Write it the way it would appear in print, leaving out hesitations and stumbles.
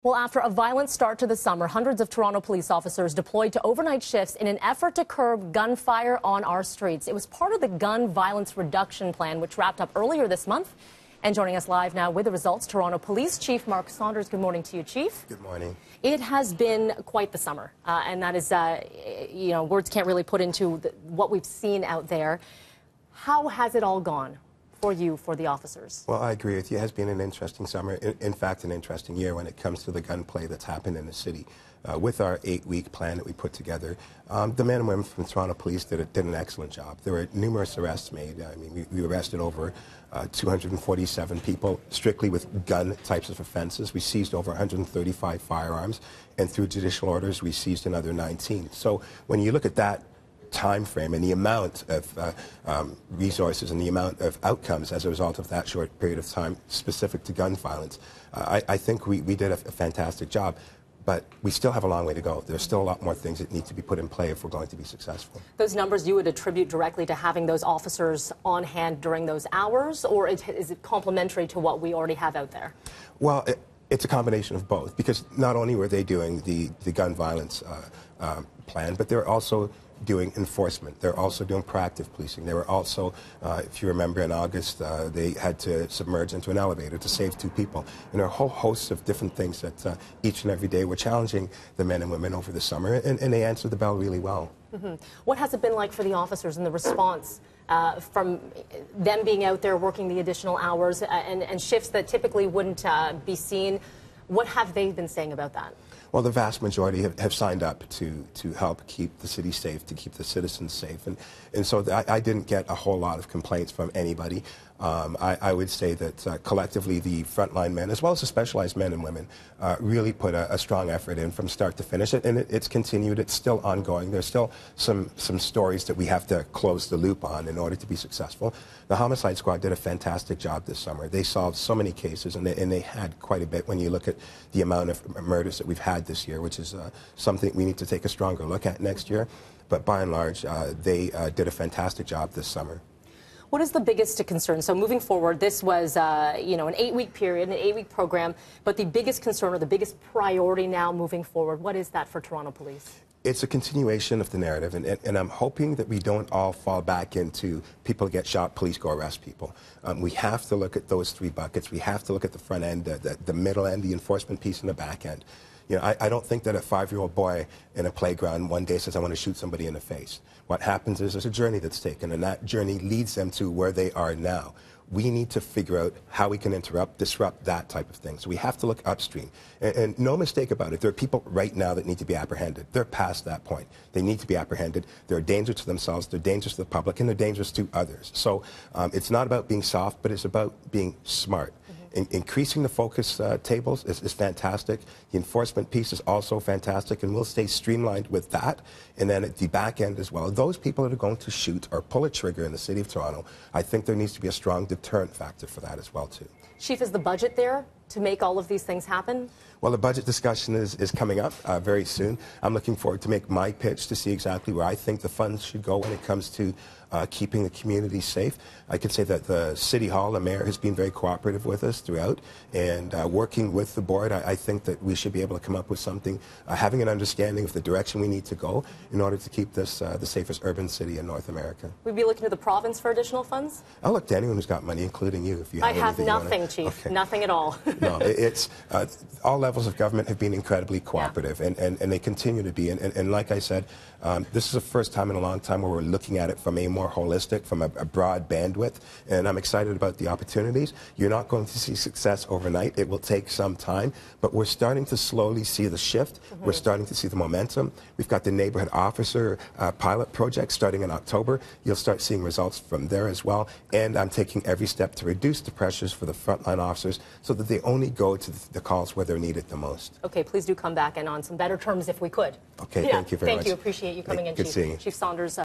Well, after a violent start to the summer, hundreds of Toronto police officers deployed to overnight shifts in an effort to curb gunfire on our streets. It was part of the gun violence reduction plan, which wrapped up earlier this month. And joining us live now with the results, Toronto Police Chief Mark Saunders. Good morning to you, Chief. Good morning. It has been quite the summer, and that is, words can't really put into what we've seen out there. How has it all gone for you, for the officers? Well, I agree with you. It has been an interesting summer. In fact, an interesting year when it comes to the gunplay that's happened in the city. With our 8-week plan that we put together, the men and women from Toronto Police did an excellent job. There were numerous arrests made. I mean, we arrested over 247 people strictly with gun types of offenses. We seized over 135 firearms, and through judicial orders, we seized another 19. So when you look at that time frame and the amount of resources and the amount of outcomes as a result of that short period of time specific to gun violence, I think we did a fantastic job. But we still have a long way to go. There's still a lot more things that need to be put in play if we're going to be successful. Those numbers you would attribute directly to having those officers on hand during those hours, or is it complementary to what we already have out there? Well, it's a combination of both, because not only were they doing the gun violence plan, but they're also doing enforcement. They're also doing proactive policing. They were also, if you remember in August, they had to submerge into an elevator to save 2 people. And there are a whole host of different things that each and every day were challenging the men and women over the summer, and they answered the bell really well. Mm-hmm. What has it been like for the officers and the response from them being out there working the additional hours and shifts that typically wouldn't be seen? What have they been saying about that? Well, the vast majority have signed up to help keep the city safe, to keep the citizens safe. And so I didn't get a whole lot of complaints from anybody. I would say that collectively the frontline men, as well as the specialized men and women, really put a strong effort in from start to finish. And it's continued. It's still ongoing. There's still some stories that we have to close the loop on in order to be successful. The Homicide Squad did a fantastic job this summer. They solved so many cases, and they had quite a bit when you look at the amount of murders that we've had this year, which is something we need to take a stronger look at next year. But by and large, they did a fantastic job this summer. What is the biggest concern? So moving forward, this was, an 8-week period, an 8-week program, but the biggest concern or the biggest priority now moving forward, what is that for Toronto Police? It's a continuation of the narrative, and I'm hoping that we don't all fall back into people get shot, police go arrest people. We have to look at those 3 buckets. We have to look at the front end, the middle end, the enforcement piece, and the back end. You know, I don't think that a 5-year-old boy in a playground one day says, I want to shoot somebody in the face. What happens is there's a journey that's taken, and that journey leads them to where they are now. We need to figure out how we can disrupt that type of thing. So we have to look upstream. And no mistake about it, there are people right now that need to be apprehended. They're past that point. They need to be apprehended. They're a danger to themselves, they're dangerous to the public, and they're dangerous to others. So it's not about being soft, but it's about being smart. Increasing the focus tables is fantastic. The enforcement piece is also fantastic, and we'll stay streamlined with that. And then at the back end as well, those people that are going to shoot or pull a trigger in the City of Toronto, I think there needs to be a strong deterrent factor for that as well, too. Chief, is the budget there to make all of these things happen? Well, the budget discussion is coming up very soon. I'm looking forward to make my pitch to see exactly where I think the funds should go when it comes to keeping the community safe. I can say that the City Hall, the mayor, has been very cooperative with us throughout, and working with the board, I think that we should be able to come up with something, having an understanding of the direction we need to go in order to keep this the safest urban city in North America. We'd be looking to the province for additional funds? I'll look to anyone who's got money, including you, if you have anything. I have nothing, Chief. Okay. Nothing at all. No, it's all levels of government have been incredibly cooperative, yeah. and they continue to be. And like I said, this is the first time in a long time where we're looking at it from a more holistic, from a broad bandwidth, and I'm excited about the opportunities. You're not going to see success overnight. It will take some time, but we're starting to slowly see the shift. Mm-hmm. We're starting to see the momentum. We've got the neighborhood officer pilot project starting in October. You'll start seeing results from there as well, and I'm taking every step to reduce the pressures for the frontline officers so that they only go to the calls where they're needed the most. Okay, please do come back and on some better terms if we could. Okay, yeah, thank you very much. Thank you. Appreciate you coming in, Good Chief. seeing you. Chief Saunders.